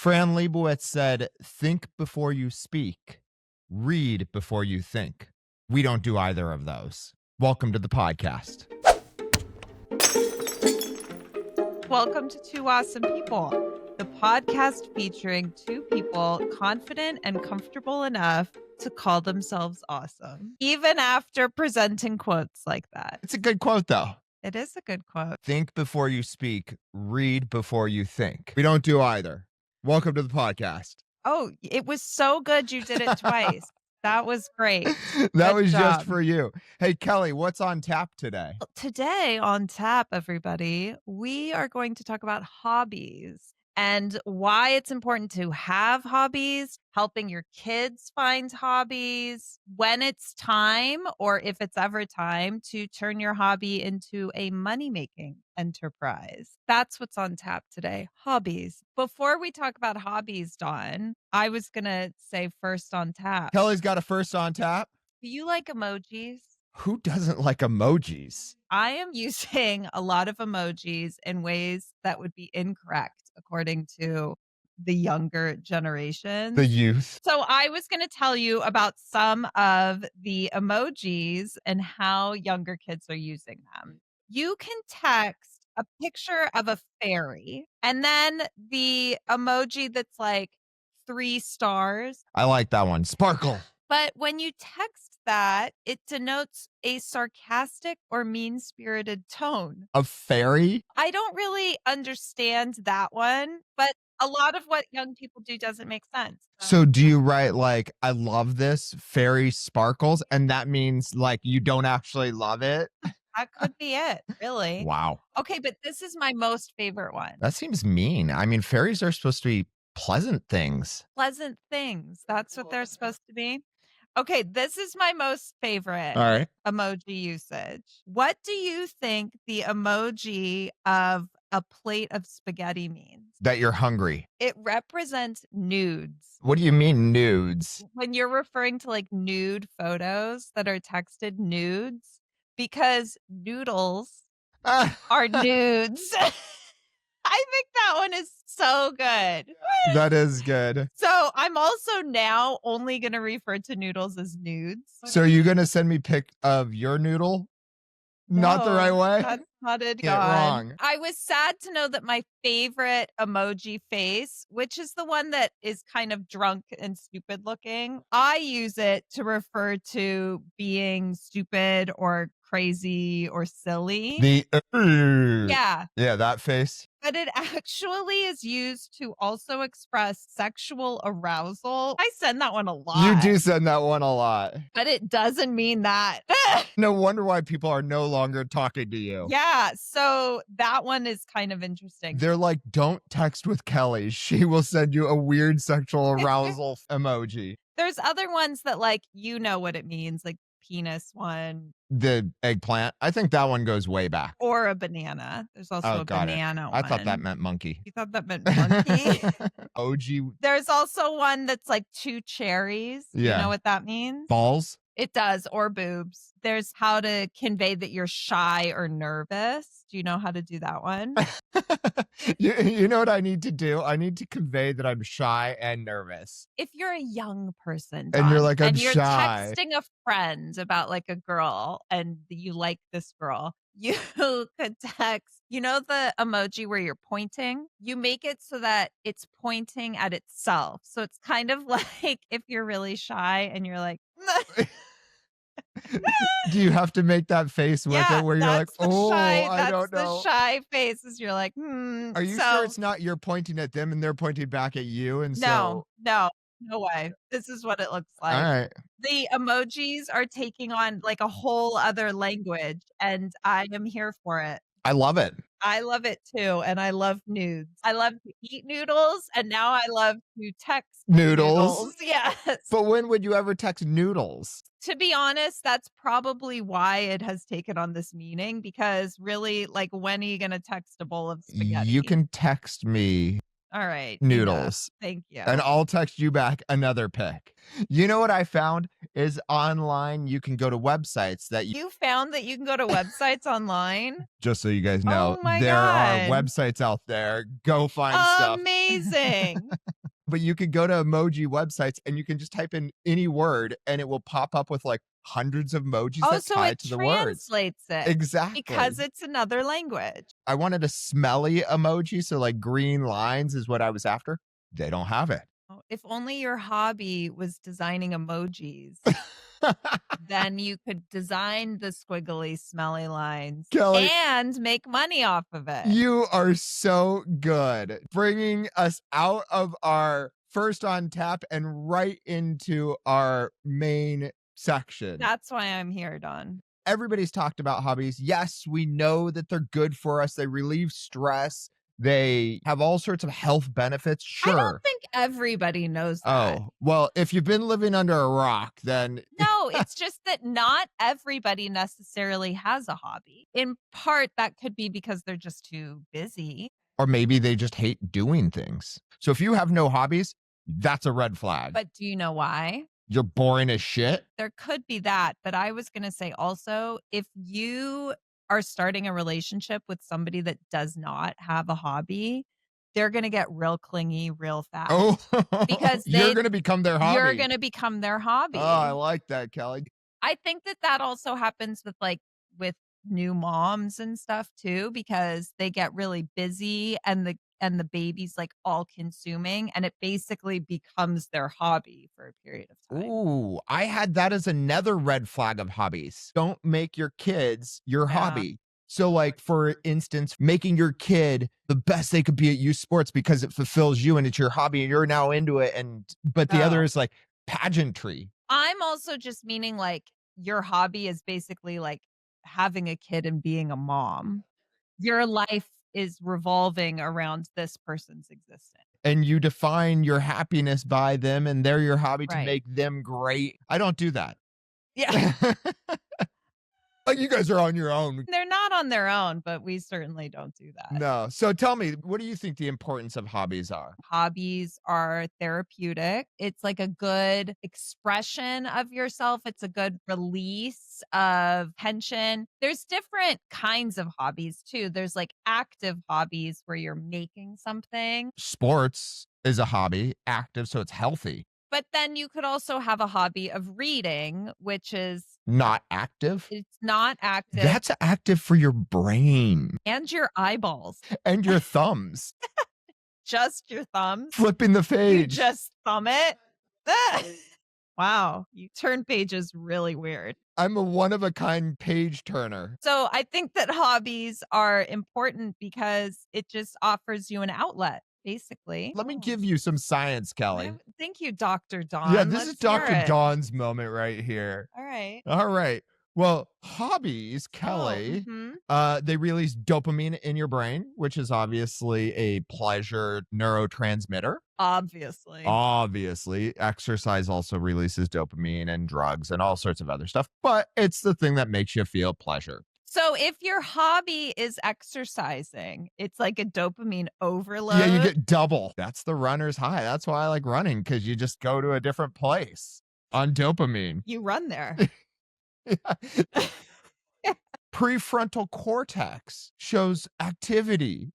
Fran Lebowitz said, think before you speak, read before you think. We don't do either of those. Welcome to the podcast. Welcome to Two Awesome People, the podcast featuring two people confident and comfortable enough to call themselves awesome, even after presenting quotes like that. It's a good quote, though. It is a good quote. Think before you speak, read before you think. We don't do either. Welcome to the podcast. Oh, it was so good you did it twice. That was great. That Good was job. just for you. Hey, Kelly, what's on tap today? Today on tap, everybody, we are going to talk about hobbies and why it's important to have hobbies, helping your kids find hobbies, when it's time or if it's ever time to turn your hobby into a money-making enterprise. That's what's on tap today, hobbies. Before we talk about hobbies, Dawn, I was going to say first on tap. Kelly's got a first on tap. Do you like emojis? Who doesn't like emojis? I am using a lot of emojis in ways that would be incorrect according to the younger generation. The youth. So I was going to tell you about some of the emojis and how younger kids are using them. You can text a picture of a fairy and then the emoji that's like 3 stars. I like that one. Sparkle. But when you text that, it denotes a sarcastic or mean-spirited tone. A fairy? I don't really understand that one, but a lot of what young people do doesn't make sense. So do you write like, I love this, fairy sparkles, and that means like you don't actually love it? That could be it, really. Wow. Okay, but this is my most favorite one. That seems mean. I mean, fairies are supposed to be pleasant things. Pleasant things. That's what they're supposed to be. Okay, this is my most favorite All right. emoji usage. What do you think the emoji of a plate of spaghetti means? That you're hungry. It represents nudes. What do you mean nudes? When you're referring to like nude photos that are texted nudes, because noodles are nudes. I think that one is so good. That is good. So I'm also now only going to refer to noodles as nudes. So are you going to send me pic of your noodle? Not the No, right way? That's not it, Get it God. wrong. I was sad to know that my favorite emoji face, which is the one that is kind of drunk and stupid looking, I use it to refer to being stupid or crazy or silly. Yeah. Yeah, that face. But it actually is used to also express sexual arousal. I send that one a lot. You do send that one a lot. But it doesn't mean that. No wonder why people are no longer talking to you. Yeah. So that one is kind of interesting. They're like, don't text with Kelly. She will send you a weird sexual arousal emoji. There's other ones that like, you know what it means, like penis one. The eggplant. I think that one goes way back. Or a banana. There's also a banana one. I thought that meant monkey. You thought that meant monkey? OG. There's also one that's like 2 cherries. Yeah. You know what that means? Balls? It does, or boobs. There's how to convey that you're shy or nervous. Do you know how to do that one? You know what I need to do? I need to convey that I'm shy and nervous. If you're a young person, And you're Dawn, like, I'm and you're shy. texting a friend about like a girl and you like this girl, you could text, you know, the emoji where you're pointing, you make it so that it's pointing at itself. So it's kind of like if you're really shy and you're like, Do you have to make that face with it where you're like, oh, I don't know. That's the shy faces. You're like, Are you sure it's not you're pointing at them and they're pointing back at you? And no way. This is what it looks like. All right. The emojis are taking on like a whole other language, and I am here for it. I love it. I love it too, and I love nudes. I love to eat noodles, and now I love to text noodles. Yes. But when would you ever text noodles? To be honest, that's probably why it has taken on this meaning, because really, like, when are you going to text a bowl of spaghetti? You can text me All right. Enough. Noodles. Thank you. And I'll text you back another pic. You know what I found is online you can go to websites that You found that you can go to websites online? just so you guys know, Oh my there are God. websites out there. Go find stuff. Amazing. But you could go to emoji websites and you can just type in any word and it will pop up with like hundreds of emojis Oh, that so tie it to the words. translates it Exactly. because it's another language. I wanted a smelly emoji, so like green lines is what I was after. They don't have it. Oh, if only your hobby was designing emojis, then you could design the squiggly, smelly lines Kelly, and make money off of it. you are so good, bringing us out of our first on tap and right into our main section. That's why I'm here, Don. Everybody's talked about hobbies. Yes, we know that they're good for us. They relieve stress. They have all sorts of health benefits. I Sure. don't think everybody knows that. Oh, well, if you've been living under a rock, then No, it's just that not everybody necessarily has a hobby. In part, that could be because they're just too busy. or maybe they just hate doing things. So if you have no hobbies, that's a red flag. But do you know why? You're boring as shit. There could be that. But I was going to say also, if you are starting a relationship with somebody that does not have a hobby, they're going to get real clingy real fast. Oh, because you're going to become their hobby. You're going to become their hobby. Oh, I like that, Kelly. I think that also happens with new moms and stuff too, because they get really busy and the baby's like all consuming and it basically becomes their hobby for a period of time. Ooh, I had that as another red flag of hobbies. Don't make your kids your hobby. So like, for instance, making your kid the best they could be at youth sports because it fulfills you and it's your hobby and you're now into it. But the other is like pageantry. I'm also just meaning like your hobby is basically like having a kid and being a mom. Your life is revolving around this person's existence. And you define your happiness by them and they're your hobby to make them great. I don't do that. Yeah. Like, you guys are on your own. They're not on their own, but we certainly don't do that. No. So tell me, what do you think the importance of hobbies are? Hobbies are therapeutic. It's like a good expression of yourself. It's a good release of tension. There's different kinds of hobbies too. There's like active hobbies where you're making something. Sports is a hobby, active, so it's healthy. But then you could also have a hobby of reading, which is not active. It's not active. That's active for your brain. And your eyeballs. And your thumbs. Just your thumbs? Flipping the page. You just thumb it? Wow. You turn pages really weird. I'm a one-of-a-kind page turner. So I think that hobbies are important because it just offers you an outlet. Basically. Let me give you some science, Kelly. Thank you, Dr. Dawn. Yeah, this is Dr. Dawn's moment right here. All right. All right. Well, hobbies, Kelly, they release dopamine in your brain, which is obviously a pleasure neurotransmitter. Obviously. Exercise also releases dopamine and drugs and all sorts of other stuff, but it's the thing that makes you feel pleasure. So if your hobby is exercising, it's like a dopamine overload. Yeah, you get double. That's the runner's high. That's why I like running, because you just go to a different place on dopamine. You run there. Prefrontal cortex shows activity.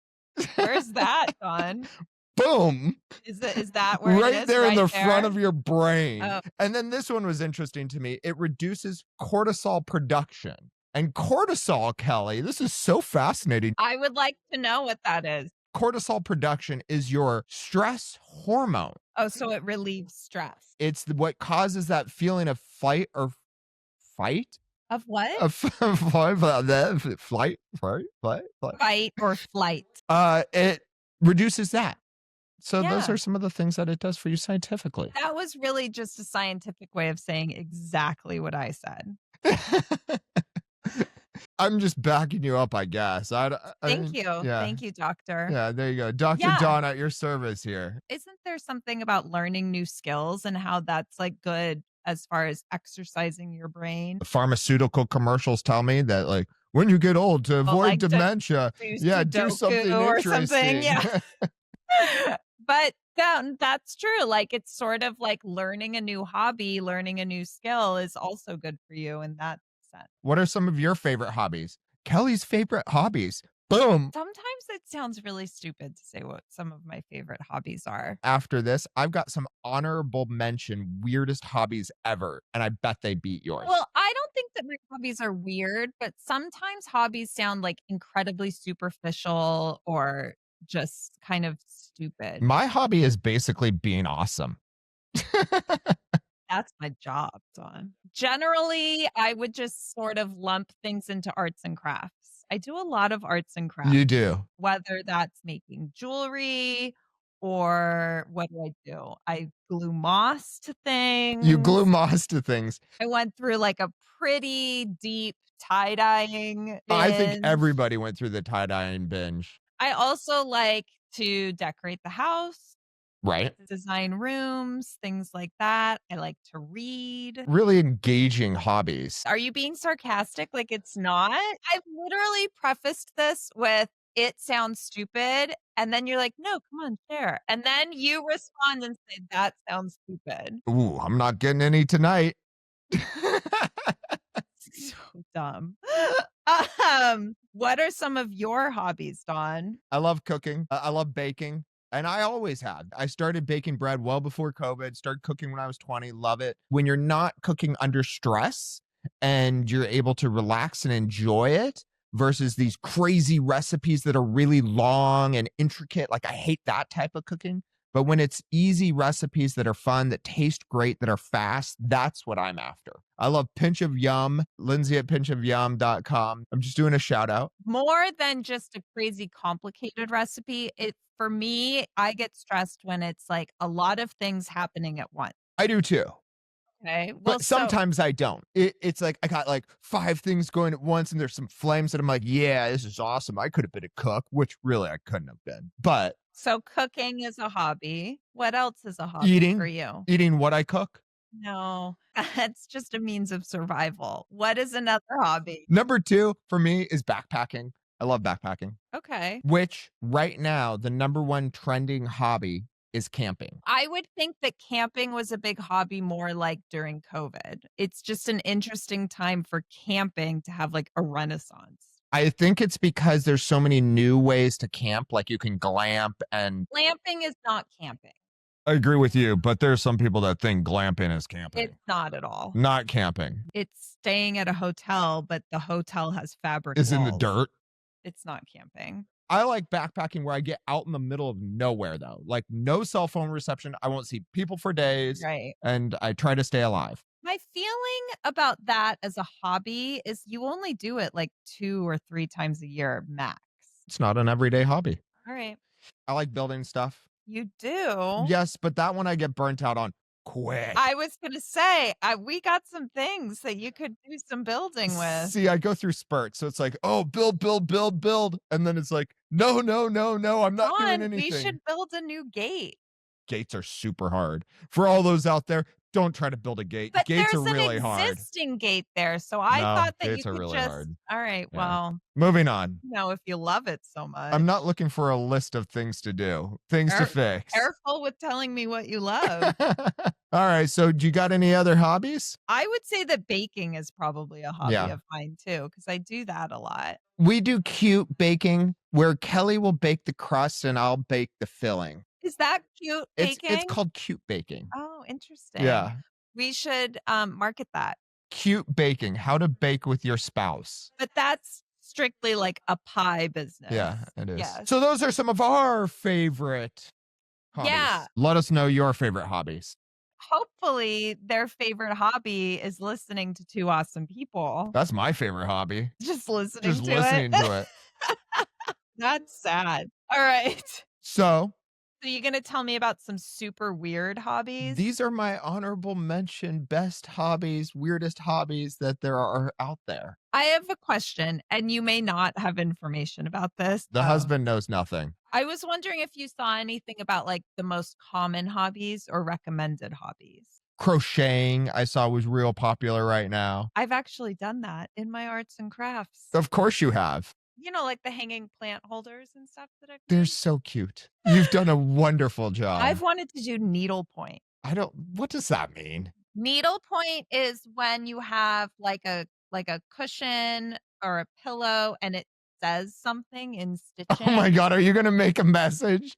Where's that, Don? Boom. Is that where right it is? There right in the there? front of your brain. Oh. And then this one was interesting to me. It reduces cortisol production. And cortisol, Kelly, this is so fascinating. I would like to know what that is. Cortisol production is your stress hormone. Oh, so it relieves stress. It's what causes that feeling of fight or fight. Of what? Of flight. Fight or flight. It reduces that. So Yeah. those are some of the things that it does for you scientifically. That was really just a scientific way of saying exactly what I said. I'm just backing you up, I guess. Thank you. Yeah. Thank you, doctor. Yeah, there you go. Dr. Yeah. Dawn at your service here. Isn't there something about learning new skills and how that's like good as far as exercising your brain? Pharmaceutical commercials tell me that, like, when you get old, to avoid like dementia, do do something or interesting. something. Yeah. But that's true. Like, it's sort of like learning a new hobby, learning a new skill is also good for you in that sense. What are some of your favorite hobbies? Kelly's favorite hobbies. Boom. Sometimes it sounds really stupid to say what some of my favorite hobbies are. After this, I've got some honorable mention weirdest hobbies ever, and I bet they beat yours. Well, I don't think that my hobbies are weird, but sometimes hobbies sound like incredibly superficial or just kind of stupid. My hobby is basically being awesome. That's my job, Dawn. Generally, I would just sort of lump things into arts and crafts. I do a lot of arts and crafts, You do. whether that's making jewelry or what do I do? I glue moss to You glue things. moss to things. I went through like a pretty deep tie-dyeing I think binge. everybody went through the tie-dyeing binge, I also like to decorate the house, right? design rooms, things like that. I like to read. Really engaging hobbies. Are you being sarcastic? Like it's not? I've literally prefaced this with it sounds stupid. And then you're like, no, come on, share. And then you respond and say, that sounds stupid. Ooh, I'm not getting any tonight. So dumb. What are some of your hobbies, Dawn? I love cooking. I love baking. And I always have. I started baking bread well before COVID, started cooking when I was 20, love it. When you're not cooking under stress and you're able to relax and enjoy it versus these crazy recipes that are really long and intricate, like I hate that type of cooking. But when it's easy recipes that are fun, that taste great, that are fast, that's what I'm after. I love Pinch of Yum, Lindsay at pinchofyum.com. I'm just doing a shout out. More than just a crazy complicated recipe, it for me, I get stressed when it's like a lot of things happening at once. I do too. Okay. Well, But sometimes I don't. It's like I got like 5 things going at once and there's some flames and I'm like, yeah, this is awesome. I could have been a cook, which really I couldn't have been. But so cooking is a hobby. What else is a hobby for you? eating what I cook. No, that's just a means of survival. What is another hobby? Number 2 for me is backpacking. I love backpacking, Okay. which right now the number 1 trending hobby is camping. I would think that camping was a big hobby more like during COVID. It's just an interesting time for camping to have like a renaissance. I think it's because there's so many new ways to camp, like you can glamp and Glamping is not camping. I agree with you, but there's some people that think glamping is camping. It's not at all. Not camping. It's staying at a hotel, but the hotel has fabric It's in the walls. dirt. It's not camping. I like backpacking where I get out in the middle of nowhere though. Like no cell phone reception. I won't see people for days. Right. And I try to stay alive. My feeling about that as a hobby is you only do it like 2 or 3 times a year max. It's not an everyday hobby. All right. I like building stuff. You do? Yes, but that one I get burnt out on quick. I was going to say, we got some things that you could do some building with. See, I go through spurts. So it's like, oh, build, build, build, build. And then it's like, no, no, no, no. I'm not doing anything. We should build a new gate. Gates are super hard. For all those out there, don't try to build a gate. But Gates are there's really an hard. existing gate there, so I No, thought that you gates are could really just. hard. All right, Yeah. well, Moving on. if you love it so much. I'm not looking for a list of things to do, things to fix. Careful with telling me what you love. All right. So, do you got any other hobbies? I would say that baking is probably a hobby Yeah. of mine too, because I do that a lot. We do cute baking where Kelly will bake the crust and I'll bake the filling. Is that cute It's baking? called cute baking. Oh, interesting. Yeah. We should market that. Cute baking, how to bake with your spouse. But that's strictly like a pie business. Yeah, it is. Yes. So those are some of our favorite hobbies. Yeah. Let us know your favorite hobbies. Hopefully their favorite hobby is listening to 2 awesome people. That's my favorite hobby. Just listening Just to listening it. to it. That's sad. All right. So So you're going to tell me about some super weird hobbies? these are my honorable mention best hobbies, weirdest hobbies that there are out there. I have a question, and you may not have information about this. The husband knows nothing. I was wondering if you saw anything about like the most common hobbies or recommended hobbies. Crocheting, I saw was real popular right now. I've actually done that in my arts and crafts. Of course you have. like the hanging plant holders and stuff that I've They're made. so cute. You've done a wonderful job. I've wanted to do needlepoint. What does that mean? Needlepoint is when you have like a cushion or a pillow and it says something in stitching. Oh my God, are you going to make a message?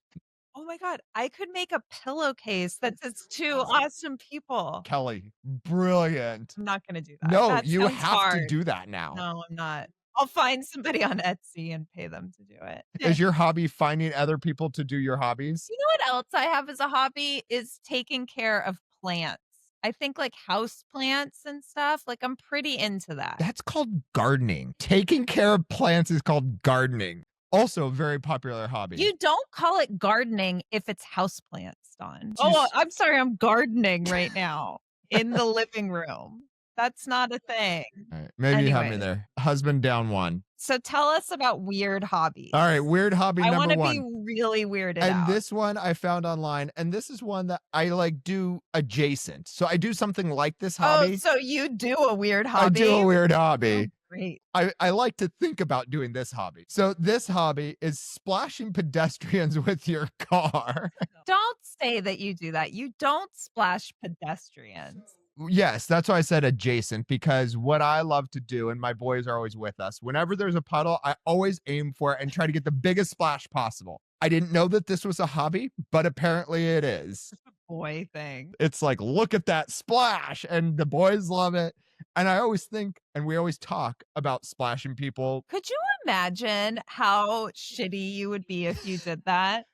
Oh my God, I could make a pillowcase that says two awesome people. Kelly, brilliant. I'm not going to do that. No, That you sounds have hard. to do that now. No, I'm not. I'll find somebody on Etsy and pay them to do it. Is your hobby finding other people to do your hobbies? You know what else I have as a hobby is taking care of plants. I think like house plants and stuff, like I'm pretty into that. That's called gardening. Taking care of plants is called gardening. Also a very popular hobby. You don't call it gardening if it's house plants, Dawn. Oh, I'm sorry, I'm gardening right now in the living room. That's not a thing. All right, maybe you have me Anyways. there. Husband down one. So tell us about weird hobbies. All right, weird hobby I number want to one. be really weirded And out. this one I found online, and this is one that I like do adjacent. So I do something like this hobby. Oh, so you do a weird hobby? I do a weird hobby. Oh, great. I like to think about doing this hobby. So this hobby is splashing pedestrians with your car. Don't say that you do that. You don't splash pedestrians. Yes, that's why I said adjacent, because what I love to do, and my boys are always with us, whenever there's a puddle, I always aim for it and try to get the biggest splash possible. I didn't know that this was a hobby, but apparently it is. It's a boy thing. It's like, look at that splash, and the boys love it. And I always think, and we always talk about splashing people. Could you imagine how shitty you would be if you did that?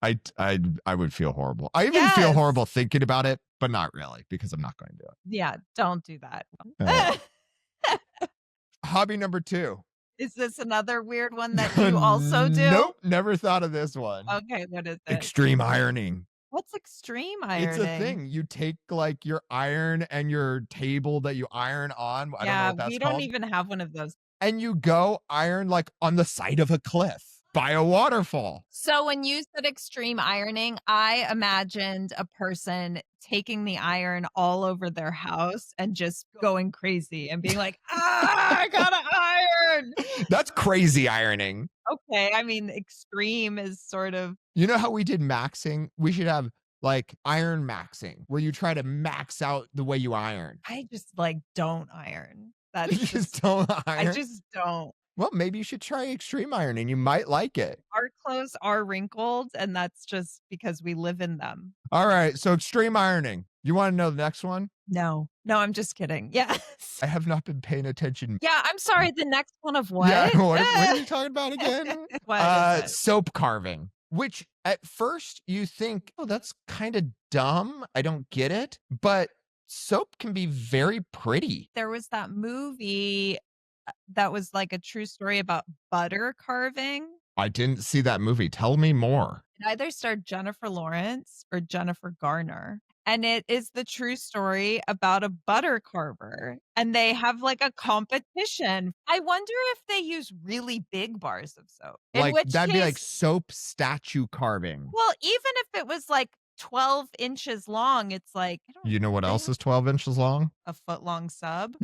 I would feel horrible. I even feel horrible thinking about it, but not really, because I'm not going to do it. Yeah, don't do that. Hobby number 2. Is this another weird one that you also do? Nope, never thought of this one. Okay, what is it? Extreme ironing. What's extreme ironing? It's a thing. You take like your iron and your table that you iron on. I don't know what that's we called. don't even have one of those. And you go iron like on the side of a cliff by a waterfall. So when you said extreme ironing, I imagined a person taking the iron all over their house and just going crazy and being like, I gotta iron. That's crazy ironing. Okay, I mean, extreme is sort of. You know how we did maxing? We should have like iron maxing, where you try to max out the way you iron. I just like don't iron. That's You just don't iron? I just don't. Well, maybe you should try extreme ironing. You might like it. Our clothes are wrinkled, and that's just because we live in them. All right, so extreme ironing. You want to know the next one? No, I'm just kidding. Yes. I have not been paying attention. Yeah, I'm sorry. The next one of what? Yeah, what are you talking about again? What is it? Soap carving, which at first you think, oh, that's kind of dumb. I don't get it. But soap can be very pretty. There was that movie that was like a true story about butter carving. I didn't see that movie. Tell me more. It either starred Jennifer Lawrence or Jennifer Garner. And it is the true story about a butter carver. And they have like a competition. I wonder if they use really big bars of soap. Like that'd be like soap statue carving. Well, even if it was like 12 inches long, it's like, you know what else is 12 inches long? A foot long sub.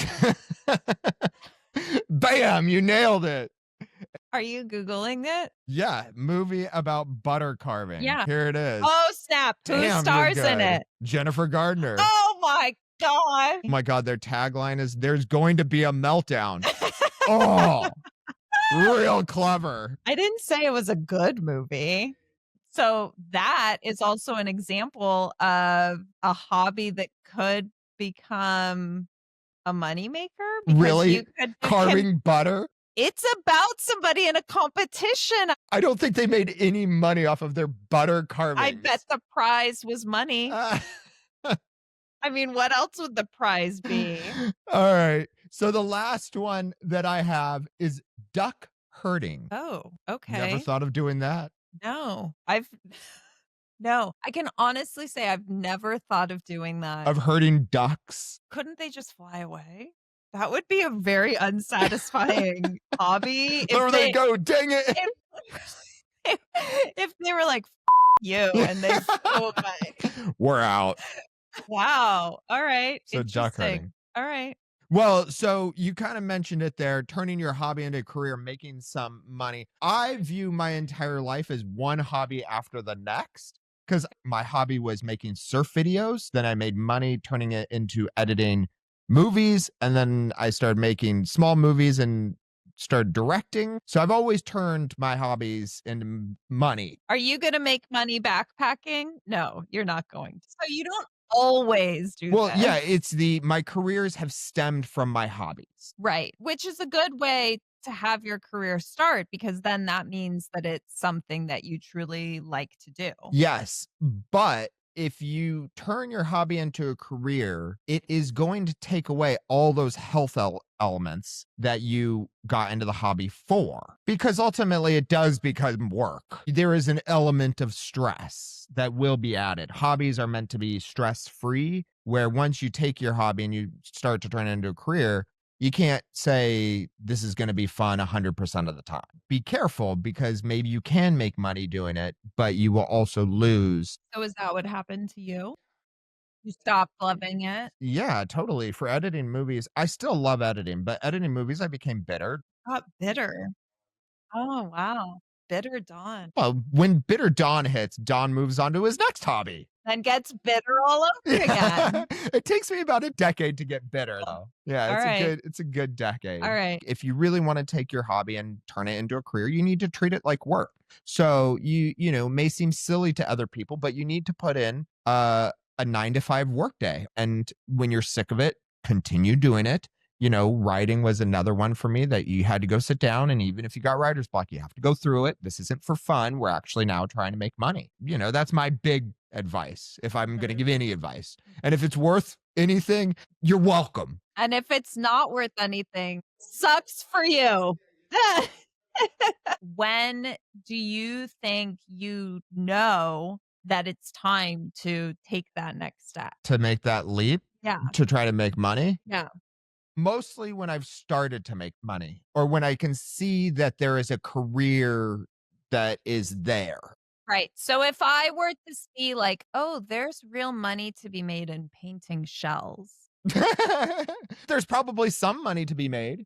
Bam, you nailed it. Are you Googling it? Yeah, movie about butter carving. Yeah. Here it is. Oh, snap. Who stars in it? Jennifer Gardner. Oh, my God. Oh, my God. Their tagline is, there's going to be a meltdown. Oh, real clever. I didn't say it was a good movie. So that is also an example of a hobby that could become a moneymaker. Really? Carving butter? It's about somebody in a competition. I don't think they made any money off of their butter carving. I bet the prize was money. I mean, what else would the prize be? All right. So the last one that I have is duck herding. Oh, okay. Never thought of doing that. No, no, I can honestly say I've never thought of doing that. Of herding ducks. Couldn't they just fly away? That would be a very unsatisfying hobby. There they go, dang it. If they were like, you, and they flew away. We're out. Wow. All right. So duck herding. All right. Well, so you kind of mentioned it there, turning your hobby into a career, making some money. I view my entire life as one hobby after the next because my hobby was making surf videos. Then I made money turning it into editing movies. And then I started making small movies and started directing. So I've always turned my hobbies into money. Are you gonna make money backpacking? No, you're not going to. So you don't always do Well, yeah, this. it's my careers have stemmed from my hobbies. Right, which is a good way to have your career start because then that means that it's something that you truly like to do. Yes, but if you turn your hobby into a career, it is going to take away all those health elements that you got into the hobby for, because ultimately it does become work. There is an element of stress that will be added. Hobbies are meant to be stress free, where once you take your hobby and you start to turn it into a career, you can't say this is going to be fun 100% of the time. Be careful because maybe you can make money doing it, but you will also lose. So is that what happened to you? You stopped loving it? Yeah, totally. For editing movies, I still love editing, but editing movies, I became bitter. Got bitter. Oh, wow. Bitter Dawn. Well, when bitter Dawn hits, Dawn moves on to his next hobby. Then gets bitter all over Yeah. again. It takes me about a decade to get bitter though. Yeah, Alright, it's a good decade. alright. If you really want to take your hobby and turn it into a career, you need to treat it like work. So you know, may seem silly to other people, but you need to put in a 9 to 5 workday. And when you're sick of it, continue doing it. You know, writing was another one for me that you had to go sit down. And even if you got writer's block, you have to go through it. This isn't for fun. We're actually now trying to make money. You know, that's my big advice if I'm going to give any advice. And if it's worth anything, you're welcome. And if it's not worth anything, sucks for you. When do you think you know that it's time to take that next step? To make that leap Yeah, to try to make money, yeah. mostly when I've started to make money or when I can see that there is a career that is there. Right. So if I were to see like, oh, there's real money to be made in painting shells. There's probably some money to be made.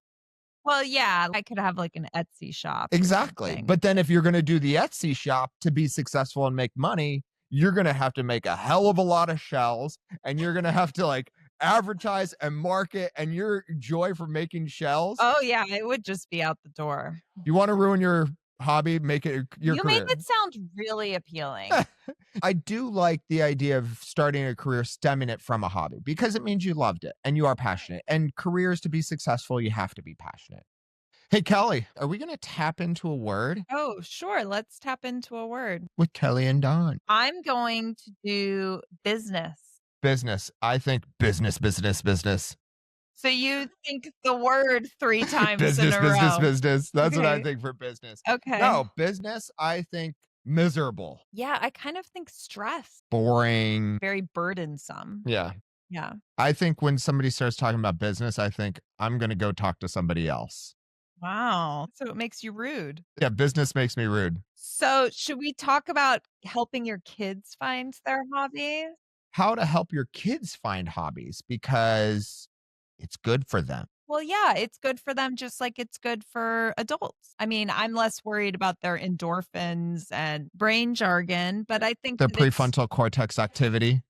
Well, yeah, I could have like an Etsy shop or Exactly. something. But then if you're going to do the Etsy shop to be successful and make money, you're going to have to make a hell of a lot of shells and you're going to have to like advertise and market and your joy for making shells. Oh yeah, it would just be out the door. You want to ruin your hobby, make it your You made career. it sound really appealing. I do like the idea of starting a career stemming it from a hobby because it means you loved it and you are passionate. And careers to be successful, you have to be passionate. Hey, Kelly, are we going to tap into a word Oh, sure. Let's tap into a word. with Kelly and Don? I'm going to do business. Business. I think business, business, business. So you think the word 3 times in Business, a business, row. business. That's what I Okay. think for business. Okay. No, business, I think miserable, Yeah, I kind of think stress, boring. very burdensome. Yeah. Yeah. I think when somebody starts talking about business, I think I'm going to go talk to somebody else. Wow. So it makes you rude. Yeah, business makes me rude. So should we talk about helping your kids find their hobby? How to help your kids find hobbies because it's good for them. Well, yeah, it's good for them just like it's good for adults. I mean, I'm less worried about their endorphins and brain jargon, but I think The that it's prefrontal cortex activity.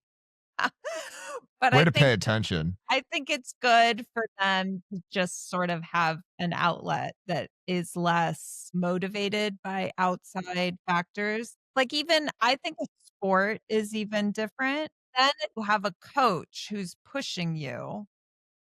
but Way to pay attention. I think it's good for them to just sort of have an outlet that is less motivated by outside factors. Like even I think a sport is even different. Then you have a coach who's pushing you,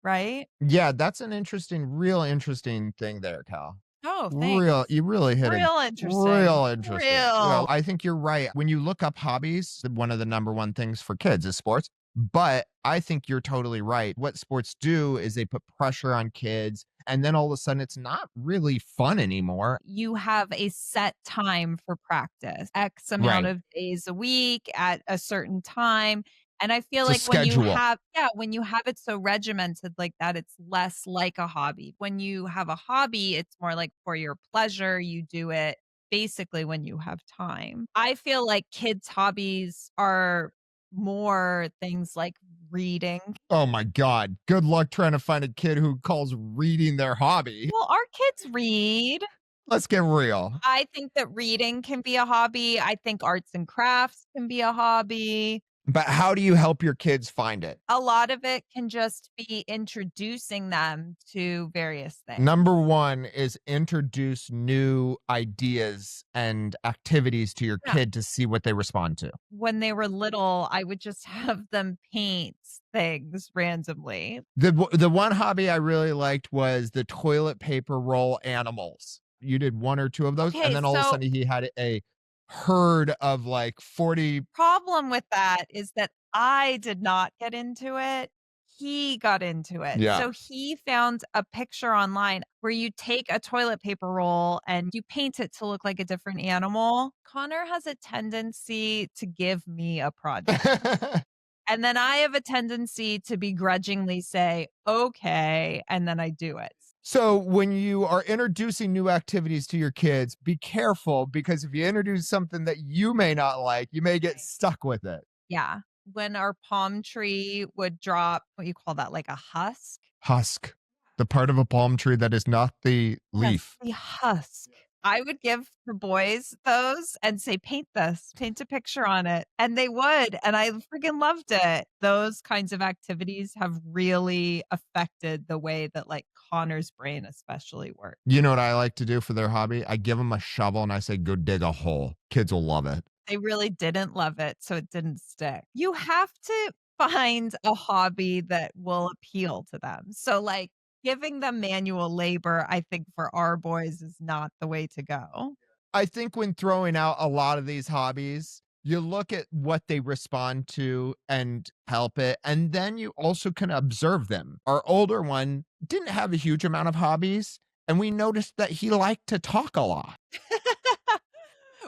right? Yeah, that's an interesting, real interesting thing there, Cal. Oh, thanks. You really hit it. Real interesting. Real interesting. You know, Real. I think you're right. When you look up hobbies, one of the number one things for kids is sports. But I think you're totally right. What sports do is they put pressure on kids, and then all of a sudden it's not really fun anymore. You have a set time for practice, X amount Right. of days a week at a certain time. And I feel It's a like when you schedule. have, yeah, when you have it so regimented like that, it's less like a hobby. When you have a hobby, it's more like for your pleasure. You do it basically when you have time. I feel like kids' hobbies are more things like reading. Oh my God. Good luck trying to find a kid who calls reading their hobby. Well, our kids read. Let's get real. I think that reading can be a hobby. I think arts and crafts can be a hobby. But how do you help your kids find it? A lot of it can just be introducing them to various things. Number one is introduce new ideas and activities to your Yeah. kid to see what they respond to. When they were little, I would just have them paint things randomly. The one hobby I really liked was the toilet paper roll animals. You did one or two of those, Okay, and then all of a so sudden he had a herd of like 40. problem with that is that I did not get into it. He got into it. Yeah. So he found a picture online where you take a toilet paper roll and you paint it to look like a different animal. Connor has a tendency to give me a project. And then I have a tendency to begrudgingly say, okay, and then I do it. So when you are introducing new activities to your kids, be careful, because if you introduce something that you may not like, you may get stuck with it. Yeah. When our palm tree would drop, what you call that, like a husk? Husk, the part of a palm tree that is not the leaf. Yes, the husk. I would give the boys those and say, paint this, paint a picture on it. And they would. And I freaking loved it. Those kinds of activities have really affected the way that like Connor's brain especially works. You know what I like to do for their hobby? I give them a shovel and I say, go dig a hole. Kids will love it. They really didn't love it, so it didn't stick. You have to find a hobby that will appeal to them. So, like, giving them manual labor, I think for our boys is not the way to go. I think when throwing out a lot of these hobbies, you look at what they respond to and help it. And then you also can observe them. Our older one didn't have a huge amount of hobbies, and we noticed that he liked to talk a lot.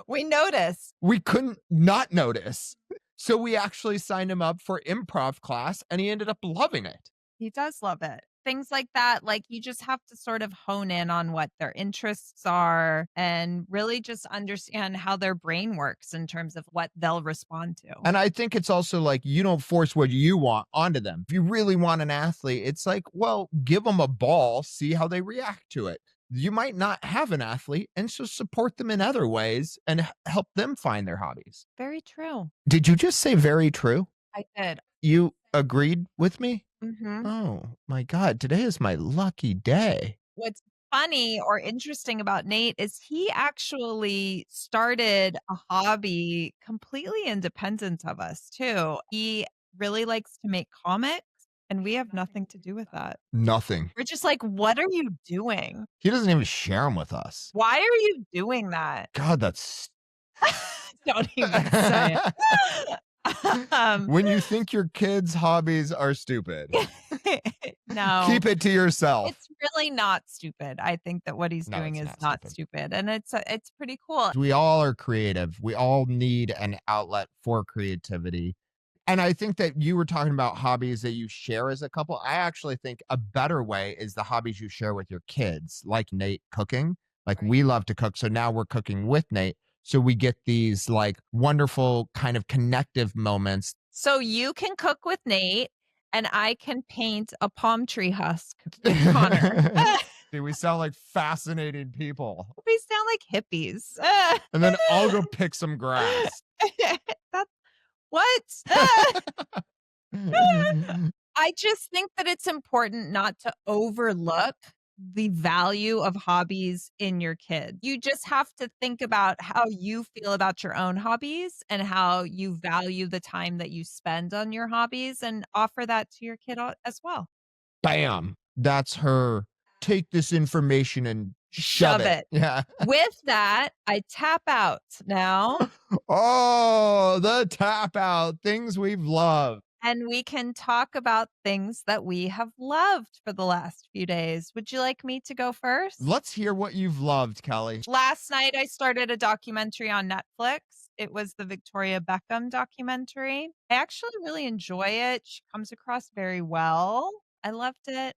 We noticed. We couldn't not notice. So we actually signed him up for improv class, and he ended up loving it. He does love it. Things like that, like you just have to sort of hone in on what their interests are and really just understand how their brain works in terms of what they'll respond to. And I think it's also like you don't force what you want onto them. If you really want an athlete, it's like, well, give them a ball, see how they react to it. You might not have an athlete, and so support them in other ways and help them find their hobbies. Very true. Did you just say very true? I did. You agreed with me? Mm-hmm. Oh my God, today is my lucky day. What's funny or interesting about Nate is he actually started a hobby completely independent of us, too. He really likes to make comics, and we have nothing to do with that. Nothing. We're just like, what are you doing? He doesn't even share them with us. Why are you doing that? God, that's Don't even say it. when you think your kids' hobbies are stupid. No. Keep it to yourself. It's really not stupid. I think that what he's No, doing it's is not not stupid, and it's pretty cool. We all are creative. We all need an outlet for creativity. And I think that you were talking about hobbies that you share as a couple. I actually think a better way is the hobbies you share with your kids, like Nate cooking. Like we love to cook. So now we're cooking with Nate. So we get these like wonderful kind of connective moments. So you can cook with Nate, and I can paint a palm tree husk with Connor. See, we sound like fascinating people. We sound like hippies. And then I'll go pick some grass. That's what? I just think that it's important not to overlook the value of hobbies in your kid. You just have to think about how you feel about your own hobbies and how you value the time that you spend on your hobbies and offer that to your kid as well. Bam. That's her. Take this information and shove it. Yeah. With that, I tap out now. Oh, the tap out. Things we've loved. And we can talk about things that we have loved for the last few days. Would you like me to go first? Let's hear what you've loved, Kelly. Last night, I started a documentary on Netflix. It was the Victoria Beckham documentary. I actually really enjoy it. She comes across very well. I loved it.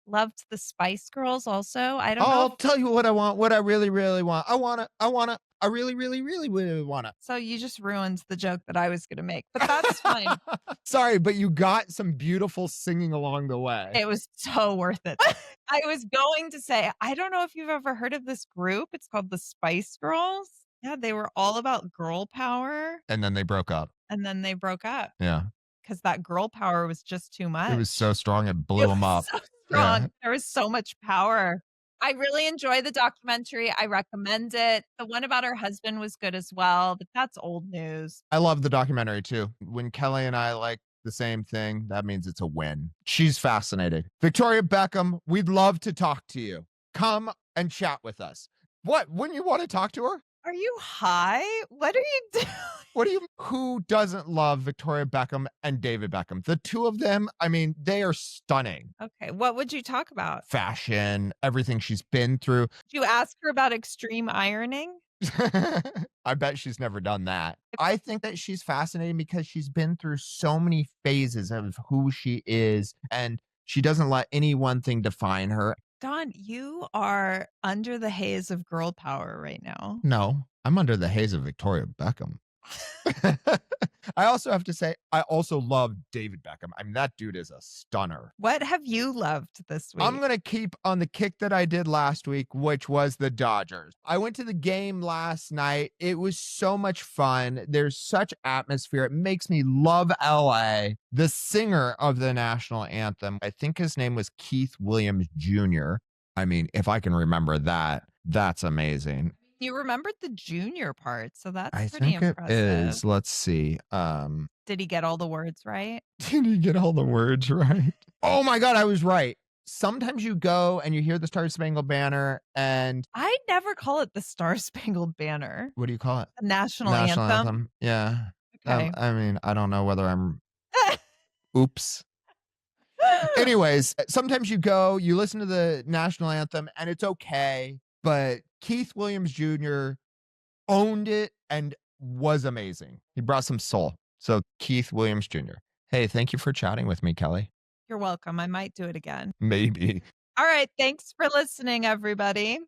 Loved the Spice Girls also. I don't know. I'll tell you what I want, what I really, really want. I want to I really, really, really, really want to. So you just ruined the joke that I was going to make, but that's fine. Sorry, but you got some beautiful singing along the way. It was so worth it. I was going to say, I don't know if you've ever heard of this group. It's called the Spice Girls. Yeah, they were all about girl power. And then they broke up. And then they broke up Yeah. because that girl power was just too much. It was so strong, it blew It them was up. so strong. Yeah. There was so much power. I really enjoy the documentary. I recommend it. The one about her husband was good as well, but that's old news. I love the documentary too. When Kelly and I like the same thing, that means it's a win. She's fascinating. Victoria Beckham, we'd love to talk to you. Come and chat with us. What? Wouldn't you want to talk to her? Are you high? What are you doing? What do you, who doesn't love Victoria Beckham and David Beckham? The two of them, I mean, they are stunning. Okay, what would you talk about? Fashion, everything she's been through. Did you ask her about extreme ironing? I bet she's never done that. I think that she's fascinating because she's been through so many phases of who she is, and she doesn't let any one thing define her. Don, you are under the haze of girl power right now. No, I'm under the haze of Victoria Beckham. I also have to say, I also love David Beckham. I mean, that dude is a stunner. What have you loved this week? I'm going to keep on the kick that I did last week, which was the Dodgers. I went to the game last night. It was so much fun. There's such atmosphere. It makes me love LA. The singer of the national anthem, I think his name was Keith Williams Jr. I mean, if I can remember that, that's amazing. You remembered the junior part, so that's I pretty think impressive. it is. Let's see. Did he get all the words right? Did you get all the words right? Oh my God, I was right. Sometimes you go and you hear the Star Spangled Banner and I never call it the Star Spangled Banner. what do you call it? The national anthem. Yeah. Okay. I mean, I don't know whether I'm oops. Anyways, sometimes you go, you listen to the national anthem and it's okay. But Keith Williams Jr. owned it and was amazing. He brought some soul. So Keith Williams Jr. Hey, thank you for chatting with me, Kelly. You're welcome. I might do it again. Maybe. All right. Thanks for listening, everybody.